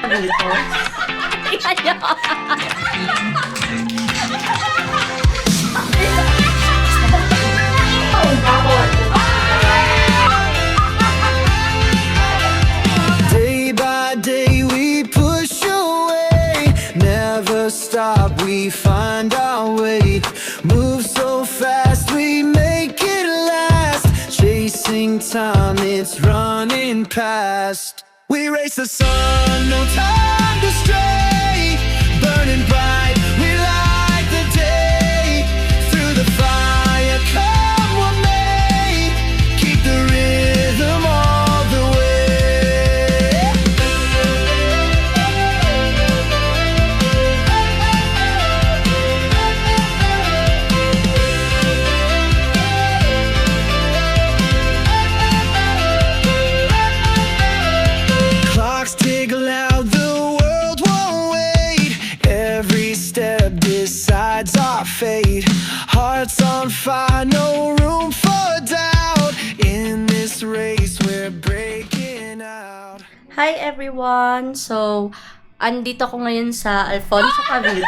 dito. Day by day we push away, never stop, we find our way. Move so fast, we make it last. Chasing time, it's running past. We race the sun, no time to stray. Burning bright, we light the day. Through the fire, come what may. Keep the rhythm all the way. Clocks tick loud, the world won't wait. Every step decides our fate. Hearts on fire, no room for doubt. In this race, we're breaking out. Hi everyone! So, andito ako ngayon sa Alfonso Cavite.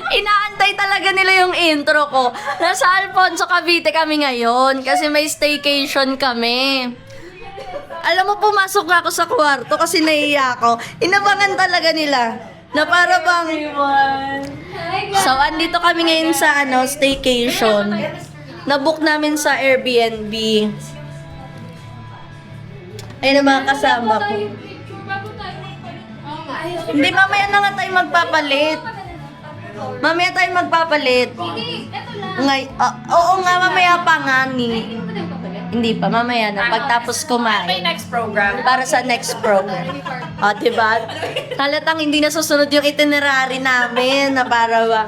Inaantay talaga nila yung intro ko. Nasa Alfonso Cavite kami ngayon kasi may staycation kami. Alam mo, pumasok ako sa kwarto kasi naiiyak ako. Inabangan talaga nila na para bang... So, andito kami ngayon sa staycation. Nabook namin sa Airbnb. Ayun ang mga kasama ko. Hindi, mamaya na nga tayo magpapalit. Mamaya tayo magpapalit. Oo nga, mamaya pa nga ni. Hindi pa, mamaya na. Pagtapos kumain. Next program. Para sa next program. O, diba? Halatang hindi na susunod yung itinerary namin na para ba.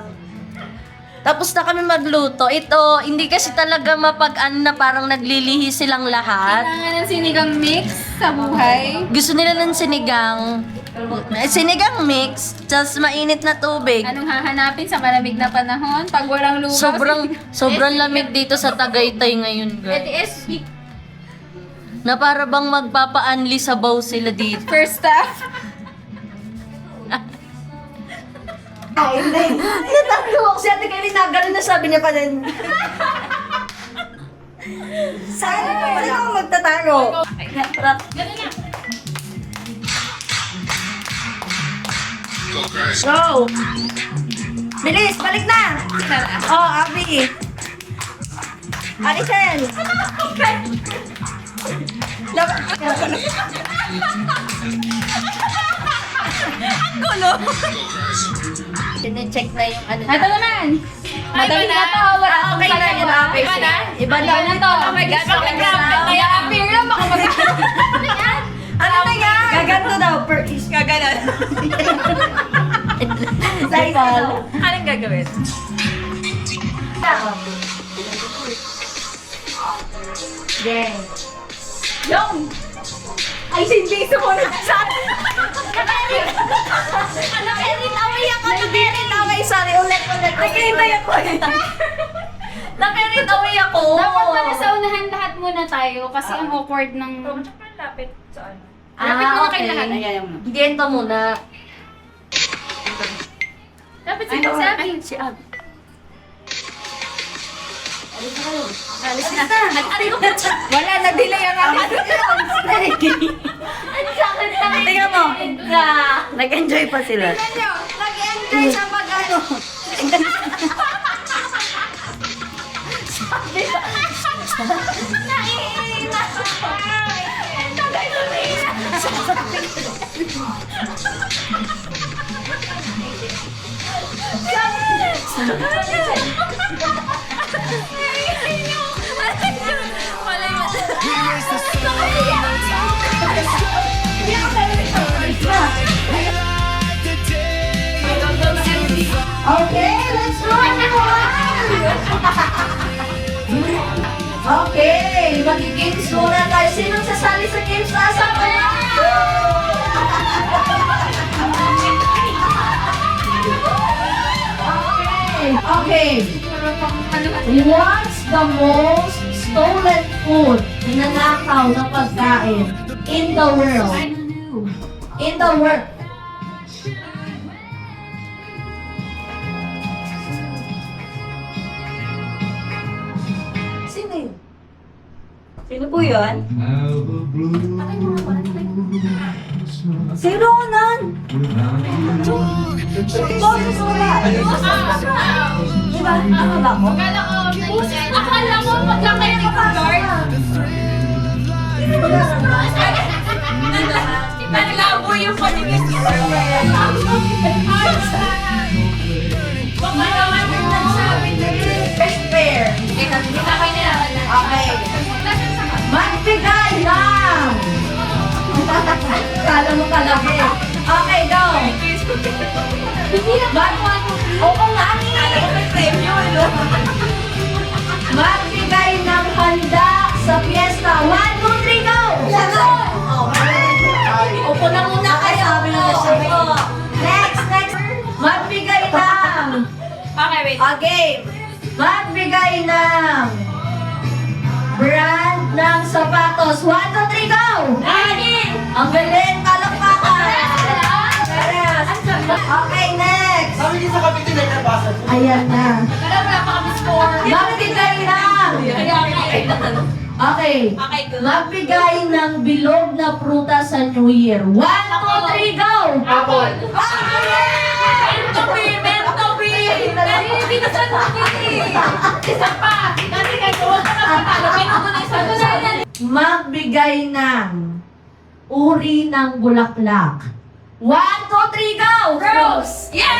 Tapos na kami magluto. Ito, hindi kasi talaga mapag-ano na parang naglilihi silang lahat. Kailangan ng sinigang mix sa buhay. Gusto nila ng sinigang mix, just mainit na tubig. Anong hahanapin sa malamig na panahon pag walang lugaw? Sobrang lamig dito sa Tagaytay ngayon, girl. ETS Na para bang magpapa-unli sabaw sila dito. first staff. Ay, hindi. Natatawa ko si Ate Kelly na gano'n na sabi niya pa din. Saan ako magtataro? Go! Bilis, balik na! Oh, Abby! Alison! Ang gulo! Sine-check na yung ano. Ito naman. Madali na to. Wala akong Okay na yun, Abby. Iba na to. Oh my God. Bakit grabe? Kaya appear lang baka Ano na yan? Gaganto daw, per is. Gaganon. Size daw. Anong gagawin? Gang. Yung! Ay, hindi sumunod sa akin. Nag-edit away ako. Nag-edit away. Sorry, ulit. Nag-edit ako. Nag-edit away ako. Dapat pala sa unahan lahat muna tayo kasi ang awkward ng... Lapit saan? Lapit muna okay. kayo lahat. Gento muna. Lapit sila sa akin. Si Ab. Alis na. Wala, nag-delay ang ating. Ang sakit na. Tingnan mo. Nag-enjoy pa sila. Nag-enjoy sa mag-ano. Naiina. We race the sun, no time to stray. We light the day. Okay, let's go everyone! Okay, mag-games muna tayo. Sinong sasali sa games na sa kaya? Okay. What's the most stolen food? Ninanakaw na pagkain. in the world. In the world. Sino yun? Sino po yun? Sino nun? Boses wala. Diba? Ano ba ako? Akala mo, pagka kayo nag-guard. Naglabo yung paligid ko. Baka naman yung nagsabi na best pair. Hindi na kayo nilalala. Okay. Magbigay lang! Kala mo kalaki. Okay, go! Oo nga ni! Magbigay ng handa sa fiesta. 1, 2, 3, go! Upo na muna kayo. Upo. Next. Magbigay ng... Okay, wait. Okay. Magbigay ng... brand ng sapatos. 1, 2, 3, go! Ang galing, palakpakan! Yes. Okay, next! Sabi niya sa kapitid na nabasa. Ayan na. Alam mo, napaka-score. Magbigay ng... Okay. Okay, good. Magbigay ng bilog na prutas sa New Year. 1, 2, 3, go! Apple. Mentobi! Hindi na sa isa pa! Kasi kayo, huwag ka na patalo. Meron ko na isa. Magbigay ng uri ng bulaklak. 1, 2, 3, go! Rose! Yeah!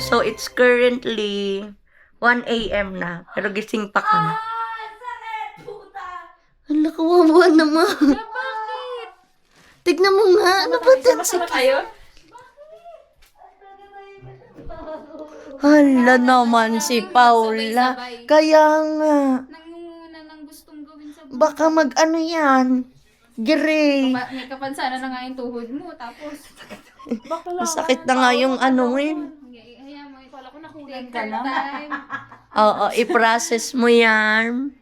So, it's currently 1 a.m. na. Pero gising pa kami. Hala, kawawa naman. Bakit? Tignan mo nga. Ano ba ito? Tayo? Hala naman si Paula. Kaya nga. Nangunguna ng gustong gawin sa Baka mag-ano yan. Gray. May kapansanan na nga yung tuhod mo, tapos... Masakit na nga yung ano eh. Hayaan mo, wala ko nakulang ka lang. Oo, i-process mo yan.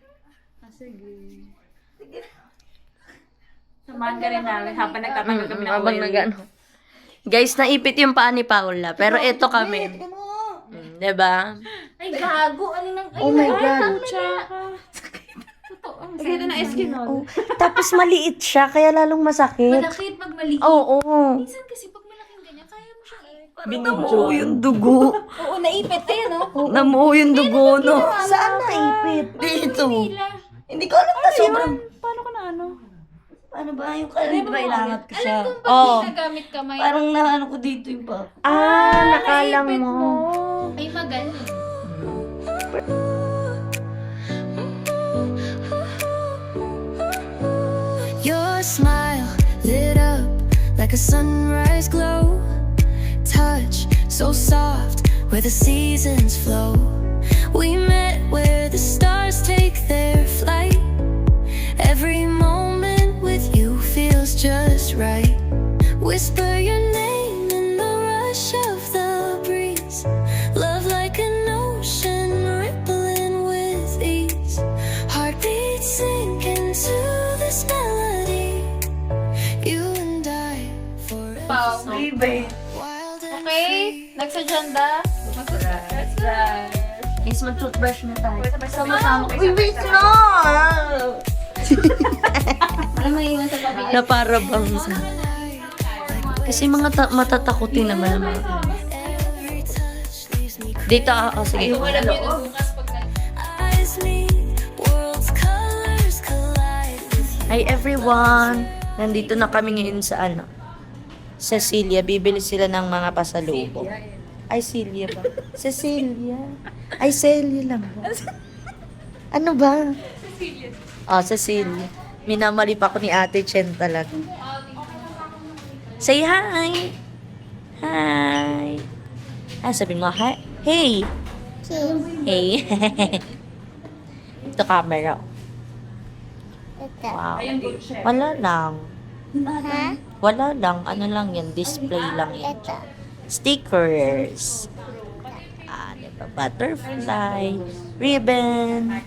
Samahan ka rin namin habang nagtatanggal kami ng Habang oil. nag-ano. Guys, naipit yung paa ni Paula. Pero ito kami. Diba? Ay, gago! Ano nang... Oh my God. Totoo. Sige, na eskinol. Oh, tapos maliit siya, kaya lalong masakit. Malakit pag maliit. Oo. Minsan kasi pag malaking ganyan, kaya mo siya Namuo yung dugo. Oo, naipit. Ayan, oh. Namuo yung dugo, no? Saan naipit? Dito. Nila. Hindi ko alam na sobrang... Paano ko na ano? Paano ba yung di ba ilangat ko siya? Alam ko Oo. pag nagamit kamay. Parang naano ko dito yung pa. Nakalang naipit mo. Ay, magaling. Your smile lit up like a sunrise glow. Touch so soft where the seasons flow. We met where the stars take their flight. Every moment with you feels just right. Whisper your name in the rush of the breeze. Love like an ocean rippling with ease. Heartbeats sink into this melody. You and I forever. Pau. Wild and Okay? free. Next agenda. Is mag-toothbrush na tayo. Sama-sama. Uy, wait na! Alam mo yung sa tabi. Na para bang sa... Kasi mga matatakutin naman ang mga... Every touch leaves me Dito, sige. Alam yun ang bukas pag eyes meet. Worlds colors collide with you. Hi everyone! Nandito na kami ngayon sa ano? Cecilia. Bibili sila ng mga pasalubong. Ay, Celia ba? Cecilia. Ay, Celia lang ba? Ano ba? Cecilia. Cecilia. Minamali pa ko ni Ate Chen talaga. Say hi! Hi! Sabi mo, hi? Hey! Hey! Ito camera. Wow. Wala lang. Wala lang. Ano lang yan? Display lang yan. Stickers. Diba? Butterfly. Ribbon.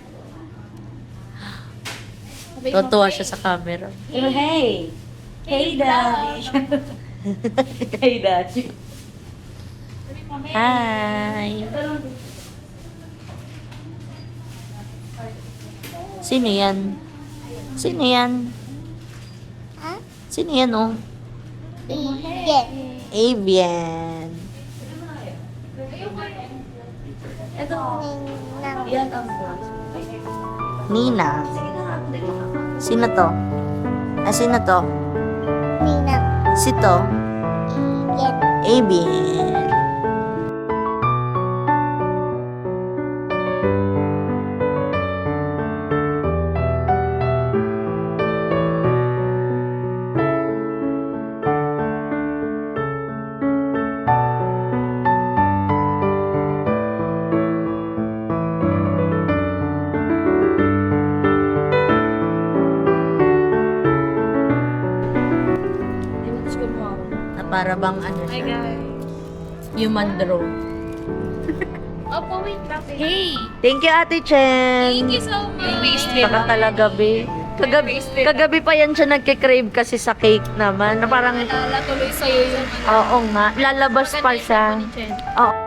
Tutuwa siya sa camera. Hey! Hey, Daddy! Hey, Daddy! Hi! Sino yan? Sino yan? Sino yan, oh? Avian. Nina. Sino to? Sino to? Sito? Avian. Na para bang ano Hi, siya? guys. Human drone. Opo, wait lang. Hey! Thank you, Ate Chen. Thank you so much. Baka talaga, be. Kagabi pa yan siya nagkikrave kasi sa cake naman. Na parang, Alala tuloy sa'yo yung oo nga, lalabas pa siya. Ni Chen. Oo.